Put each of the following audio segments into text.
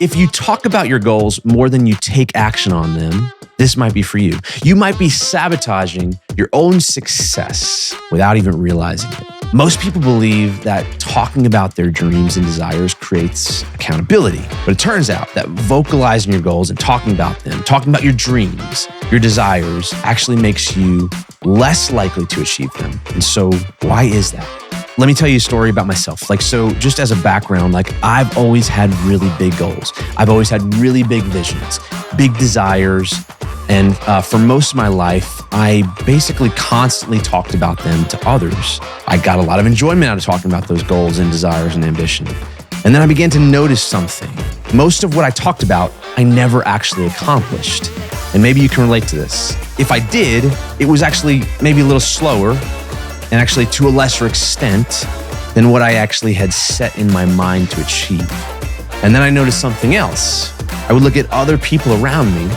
If you talk about your goals more than you take action on them, this might be for you. You might be sabotaging your own success without even realizing it. Most people believe that talking about their dreams and desires creates accountability. But it turns out that vocalizing your goals and talking about them, talking about your dreams, your desires, actually makes you less likely to achieve them. And so why is that? Let me tell you a story about myself. So just as a background, I've always had really big goals. I've always had really big visions, big desires. And for most of my life, I basically constantly talked about them to others. I got a lot of enjoyment out of talking about those goals and desires and ambition. And then I began to notice something. Most of what I talked about, I never actually accomplished. And maybe you can relate to this. If I did, it was actually maybe a little slower and actually to a lesser extent than what I actually had set in my mind to achieve. And then I noticed something else. I would look at other people around me,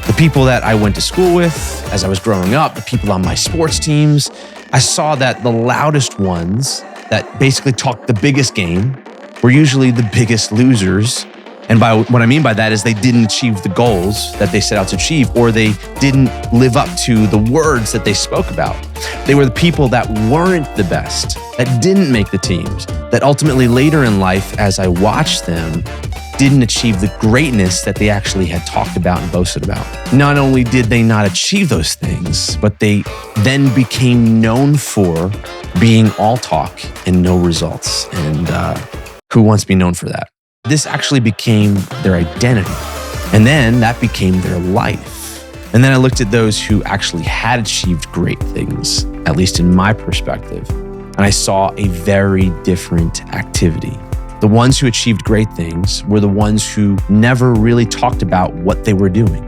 the people that I went to school with as I was growing up, the people on my sports teams. I saw that the loudest ones that basically talked the biggest game were usually the biggest losers. And by what I mean by that is they didn't achieve the goals that they set out to achieve, or they didn't live up to the words that they spoke about. They were the people that weren't the best, that didn't make the teams, that ultimately later in life, as I watched them, didn't achieve the greatness that they actually had talked about and boasted about. Not only did they not achieve those things, but they then became known for being all talk and no results. And who wants to be known for that? This actually became their identity. And then that became their life. And then I looked at those who actually had achieved great things, at least in my perspective. And I saw a very different activity. The ones who achieved great things were the ones who never really talked about what they were doing.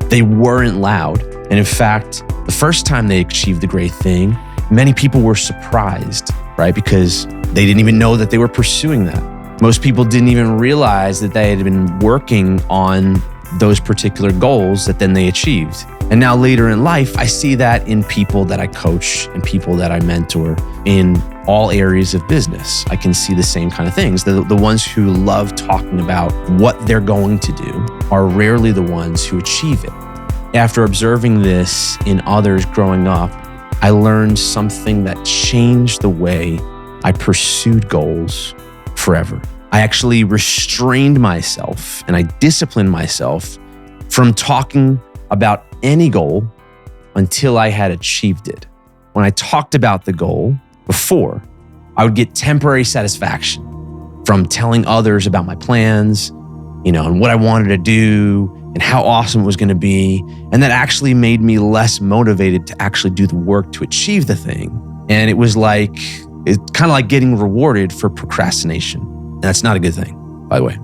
They weren't loud. And in fact, the first time they achieved the great thing, many people were surprised, right? Because they didn't even know that they were pursuing that. Most people didn't even realize that they had been working on those particular goals that then they achieved. And now later in life, I see that in people that I coach and people that I mentor in all areas of business. I can see the same kind of things. The ones who love talking about what they're going to do are rarely the ones who achieve it. After observing this in others growing up, I learned something that changed the way I pursued goals forever. I actually restrained myself and I disciplined myself from talking about any goal until I had achieved it. When I talked about the goal before, I would get temporary satisfaction from telling others about my plans, and what I wanted to do and how awesome it was going to be. And that actually made me less motivated to actually do the work to achieve the thing. And it's kind of like getting rewarded for procrastination. And that's not a good thing, by the way.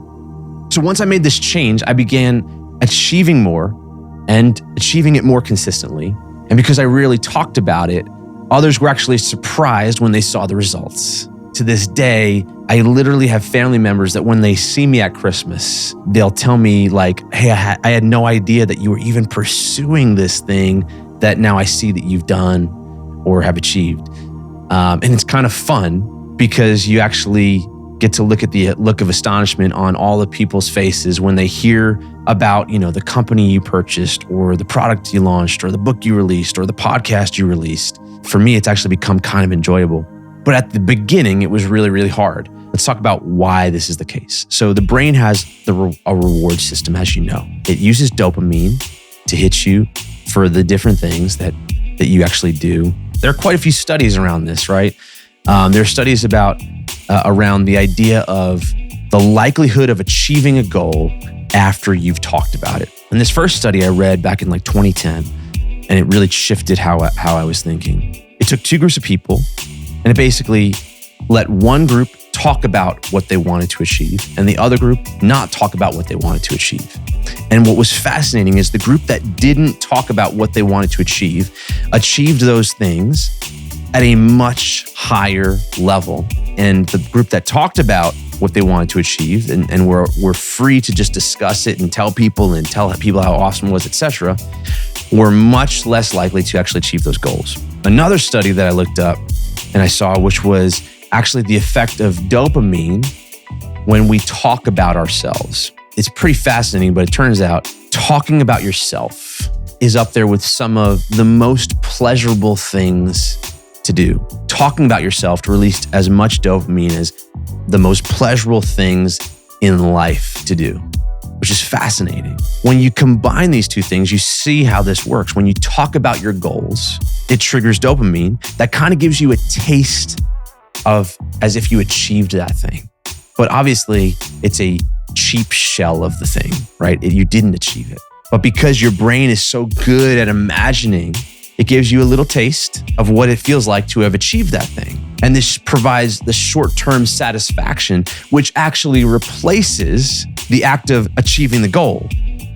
So once I made this change, I began achieving more and achieving it more consistently. And because I really talked about it, others were actually surprised when they saw the results. To this day, I literally have family members that when they see me at Christmas, they'll tell me hey, I had no idea that you were even pursuing this thing that now I see that you've done or have achieved. And it's kind of fun because you actually get to look at the look of astonishment on all the people's faces when they hear about, the company you purchased or the product you launched or the book you released or the podcast you released. For me, it's actually become kind of enjoyable. But at the beginning, it was really, really hard. Let's talk about why this is the case. So the brain has a reward system, as you know. It uses dopamine to hit you for the different things that you actually do. There are quite a few studies around this, right? There are studies around the idea of the likelihood of achieving a goal after you've talked about it. And this first study I read back in 2010, and it really shifted how I was thinking. It took two groups of people, and it basically let one group talk about what they wanted to achieve and the other group not talk about what they wanted to achieve. And what was fascinating is the group that didn't talk about what they wanted to achieve achieved those things at a much higher level. And the group that talked about what they wanted to achieve and were free to just discuss it and tell people how awesome it was, etc., were much less likely to actually achieve those goals. Another study that I looked up and I saw, which was actually the effect of dopamine when we talk about ourselves. it's pretty fascinating, but it turns out talking about yourself is up there with some of the most pleasurable things to do. Talking about yourself to release as much dopamine as the most pleasurable things in life to do, which is fascinating. When you combine these two things, you see how this works. When you talk about your goals, it triggers dopamine that kind of gives you a taste of as if you achieved that thing. But obviously, it's a cheap shell of the thing, right? You didn't achieve it. But because your brain is so good at imagining, it gives you a little taste of what it feels like to have achieved that thing. And this provides the short-term satisfaction, which actually replaces the act of achieving the goal,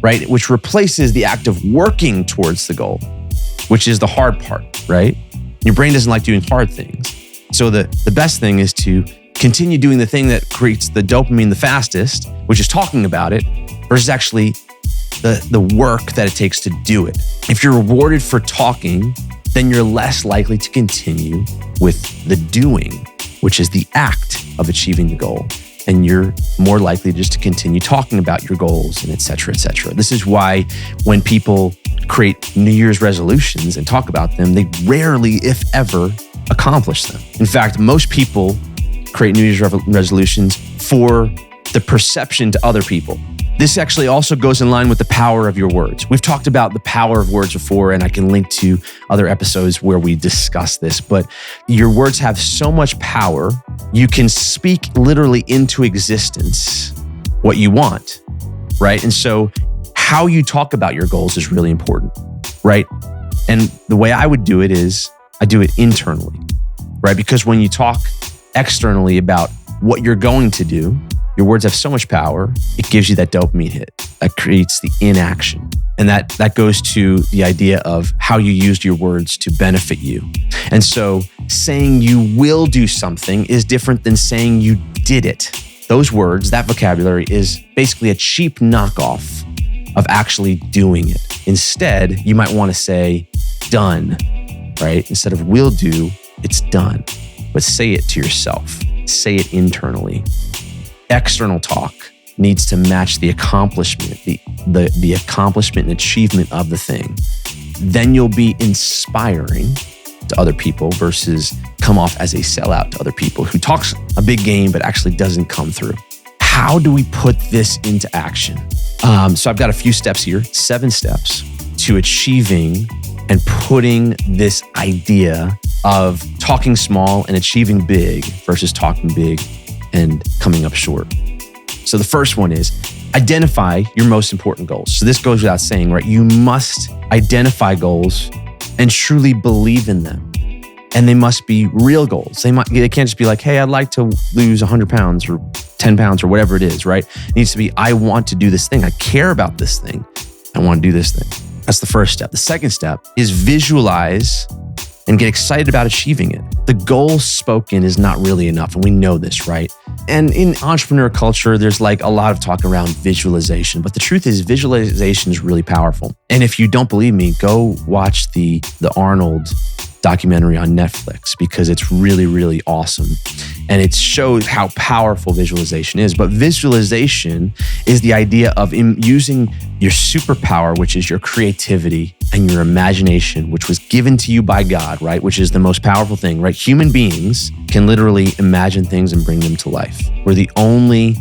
right? Which replaces the act of working towards the goal, which is the hard part, right? Your brain doesn't like doing hard things. So the best thing is to continue doing the thing that creates the dopamine the fastest, which is talking about it, versus actually the work that it takes to do it. If you're rewarded for talking, then you're less likely to continue with the doing, which is the act of achieving the goal. And you're more likely just to continue talking about your goals and et cetera, et cetera. This is why when people create New Year's resolutions and talk about them, they rarely, if ever, accomplish them. In fact, most people create New Year's resolutions for the perception to other people. This actually also goes in line with the power of your words. We've talked about the power of words before, and I can link to other episodes where we discuss this, but your words have so much power. You can speak literally into existence what you want, right? And so how you talk about your goals is really important, right? And the way I would do it is I do it internally, right? Because when you talk externally about what you're going to do, your words have so much power, it gives you that dopamine hit that creates the inaction. And that goes to the idea of how you used your words to benefit you. And so saying you will do something is different than saying you did it. Those words, that vocabulary is basically a cheap knockoff of actually doing it. Instead, you might want to say done, right? Instead of will do, it's done. But say it to yourself. Say it internally. External talk needs to match the accomplishment, the accomplishment and achievement of the thing. Then you'll be inspiring to other people versus come off as a sellout to other people who talks a big game but actually doesn't come through. How do we put this into action? So I've got a few steps here, 7 steps to achieving and putting this idea of talking small and achieving big versus talking big and coming up short. So the first one is identify your most important goals. So this goes without saying, right? You must identify goals and truly believe in them. And they must be real goals. They can't just be like, hey, I'd like to lose 100 pounds or 10 pounds or whatever it is, right? It needs to be, I want to do this thing. I care about this thing. I want to do this thing. That's the first step. The second step is visualize and get excited about achieving it. The goal spoken is not really enough, and we know this, right? And in entrepreneur culture, there's like a lot of talk around visualization, but the truth is visualization is really powerful. And if you don't believe me, go watch the Arnold documentary on Netflix because it's really, really awesome. And it shows how powerful visualization is. But visualization is the idea of using your superpower, which is your creativity and your imagination, which was given to you by God, right? Which is the most powerful thing, right? Human beings can literally imagine things and bring them to life. We're the only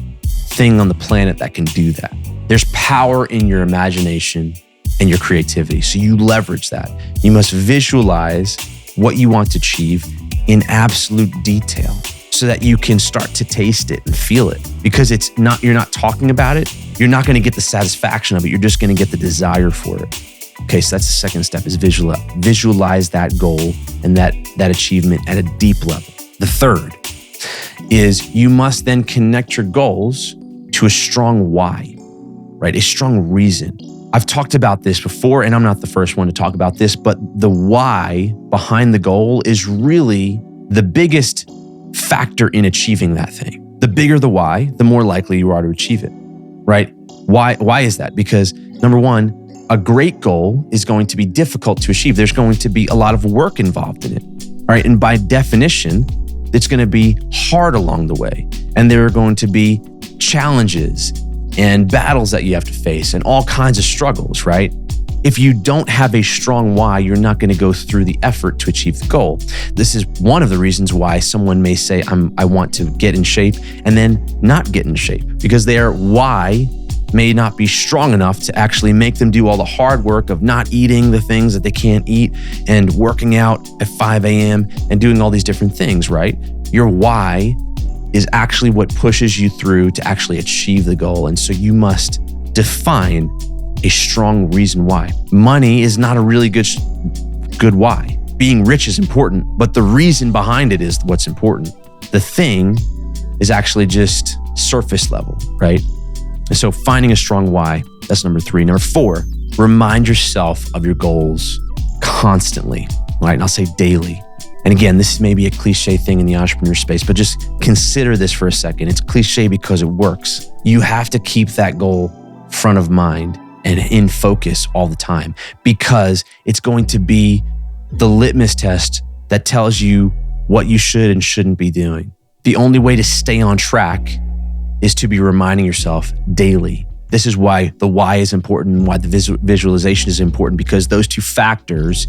thing on the planet that can do that. There's power in your imagination and your creativity. So you leverage that. You must visualize what you want to achieve in absolute detail so that you can start to taste it and feel it. Because you're not talking about it, you're not going to get the satisfaction of it. You're just going to get the desire for it. Okay, so that's the second step is visualize that goal and that achievement at a deep level. The third is you must then connect your goals to a strong why, right? A strong reason. I've talked about this before, and I'm not the first one to talk about this, but the why behind the goal is really the biggest factor in achieving that thing. The bigger the why, the more likely you are to achieve it, right? Why is that? Because number one, a great goal is going to be difficult to achieve. There's going to be a lot of work involved in it, right? And by definition, it's going to be hard along the way. And there are going to be challenges and battles that you have to face and all kinds of struggles, right? If you don't have a strong why, you're not going to go through the effort to achieve the goal. This is one of the reasons why someone may say, I want to get in shape, and then not get in shape, because their why may not be strong enough to actually make them do all the hard work of not eating the things that they can't eat and working out at 5 a.m. and doing all these different things, right? Your why is actually what pushes you through to actually achieve the goal. And so you must define a strong reason why. Money is not a really good why. Being rich is important, but the reason behind it is what's important. The thing is actually just surface level, right? And so finding a strong why, that's number 3. Number 4, remind yourself of your goals constantly, right? And I'll say daily. And again, this may be a cliche thing in the entrepreneur space, but just consider this for a second. It's cliche because it works. You have to keep that goal front of mind and in focus all the time, because it's going to be the litmus test that tells you what you should and shouldn't be doing. The only way to stay on track is to be reminding yourself daily. This is why the why is important and why the visualization is important, because those 2 factors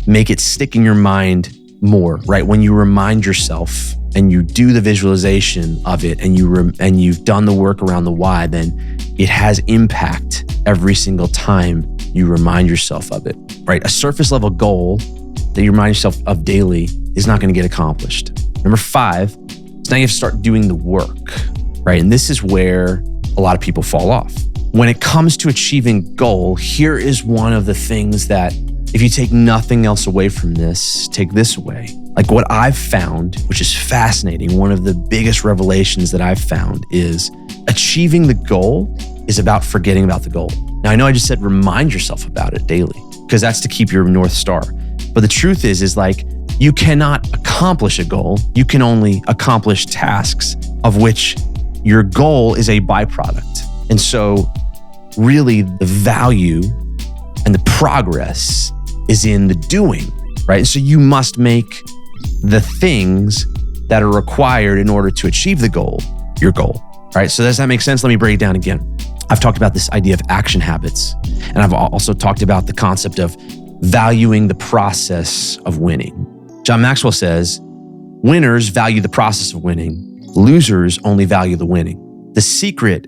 make it stick in your mind more, right? When you remind yourself and you do the visualization of it and you've done the work around the why, then it has impact every single time you remind yourself of it, right? A surface level goal that you remind yourself of daily is not going to get accomplished. Number 5 is now you have to start doing the work, right? And this is where a lot of people fall off. When it comes to achieving goal, here is one of the things that if you take nothing else away from this, take this away. Like what I've found, which is fascinating, one of the biggest revelations that I've found is achieving the goal is about forgetting about the goal. Now, I know I just said remind yourself about it daily, because that's to keep your North Star. But the truth is like you cannot accomplish a goal. You can only accomplish tasks of which your goal is a byproduct. And so really the value and the progress is in the doing, right? So you must make the things that are required in order to achieve the goal, your goal, right? So does that make sense? Let me break it down again. I've talked about this idea of action habits, and I've also talked about the concept of valuing the process of winning. John Maxwell says, winners value the process of winning, losers only value the winning. The secret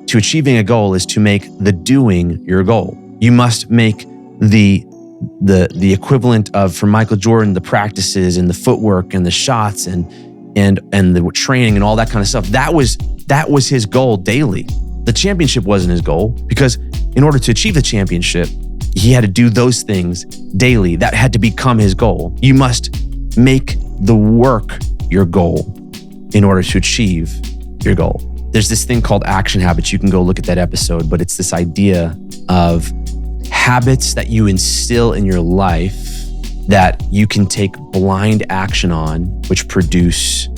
to achieving a goal is to make the doing your goal. You must make the equivalent of, for Michael Jordan, the practices and the footwork and the shots and the training and all that kind of stuff. That was his goal daily. The championship wasn't his goal, because in order to achieve the championship, he had to do those things daily. That had to become his goal. You must make the work your goal in order to achieve your goal. There's this thing called action habits. You can go look at that episode, but it's this idea of habits that you instill in your life that you can take blind action on, which produce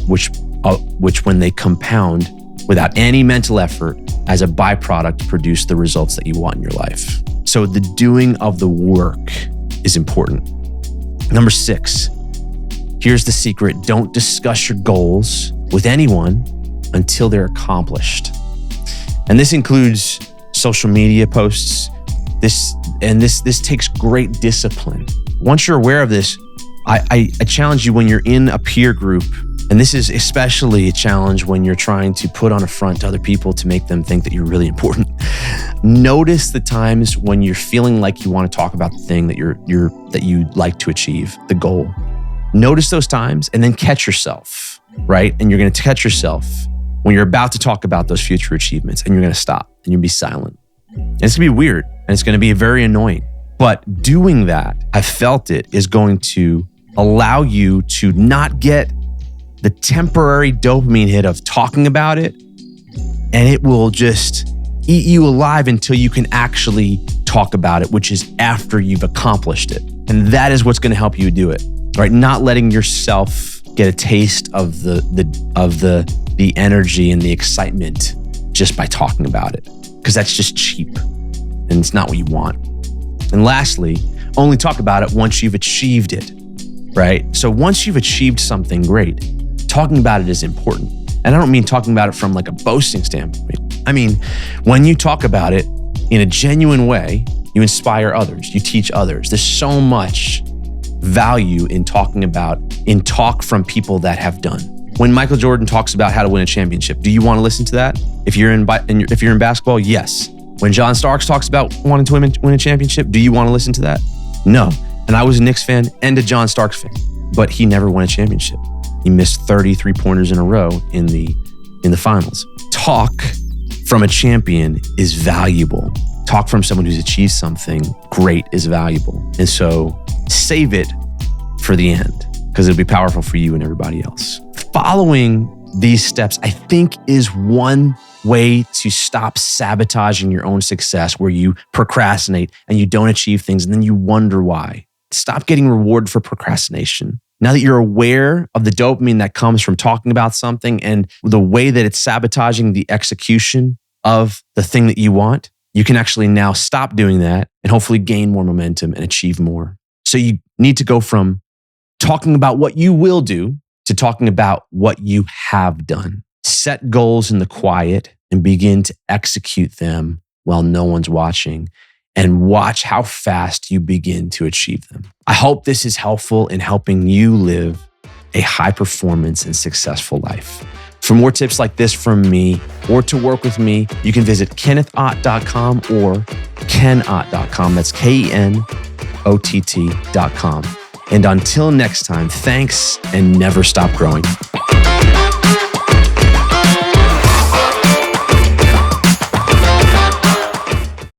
which when they compound without any mental effort as a byproduct produce the results that you want in your life. So the doing of the work is important. Number 6, here's the secret. Don't discuss your goals with anyone until they're accomplished. And this includes social media posts. This takes great discipline. Once you're aware of this, I challenge you when you're in a peer group, and this is especially a challenge when you're trying to put on a front to other people to make them think that you're really important. Notice the times when you're feeling like you want to talk about the thing that you'd like to achieve, the goal. Notice those times and then catch yourself, right? And you're going to catch yourself when you're about to talk about those future achievements, and you're going to stop and you'll be silent. And it's going to be weird and it's going to be very annoying. But doing that, I felt it, is going to allow you to not get the temporary dopamine hit of talking about it, and it will just eat you alive until you can actually talk about it, which is after you've accomplished it. And that is what's going to help you do it, right? Not letting yourself get a taste of the energy and the excitement just by talking about it, because that's just cheap and it's not what you want. And lastly, only talk about it once you've achieved it, right? So once you've achieved something great, talking about it is important. And I don't mean talking about it from like a boasting standpoint. I mean, when you talk about it in a genuine way, you inspire others, you teach others. There's so much value in talk from people that have done. When Michael Jordan talks about how to win a championship, do you want to listen to that? If you're in basketball, yes. When John Starks talks about wanting to win a championship, do you want to listen to that? No. And I was a Knicks fan and a John Starks fan, but he never won a championship. He missed 33 pointers in a row in the finals. Talk from a champion is valuable. Talk from someone who's achieved something great is valuable. And so save it for the end because it'll be powerful for you and everybody else. Following these steps, I think, is one way to stop sabotaging your own success, where you procrastinate and you don't achieve things and then you wonder why. Stop getting rewarded for procrastination. Now that you're aware of the dopamine that comes from talking about something and the way that it's sabotaging the execution of the thing that you want, you can actually now stop doing that and hopefully gain more momentum and achieve more. So you need to go from talking about what you will do to talking about what you have done. Set goals in the quiet and begin to execute them while no one's watching, and watch how fast you begin to achieve them. I hope this is helpful in helping you live a high performance and successful life. For more tips like this from me or to work with me, you can visit kennethott.com or kenott.com. That's KENOTT.com. And until next time, thanks and never stop growing.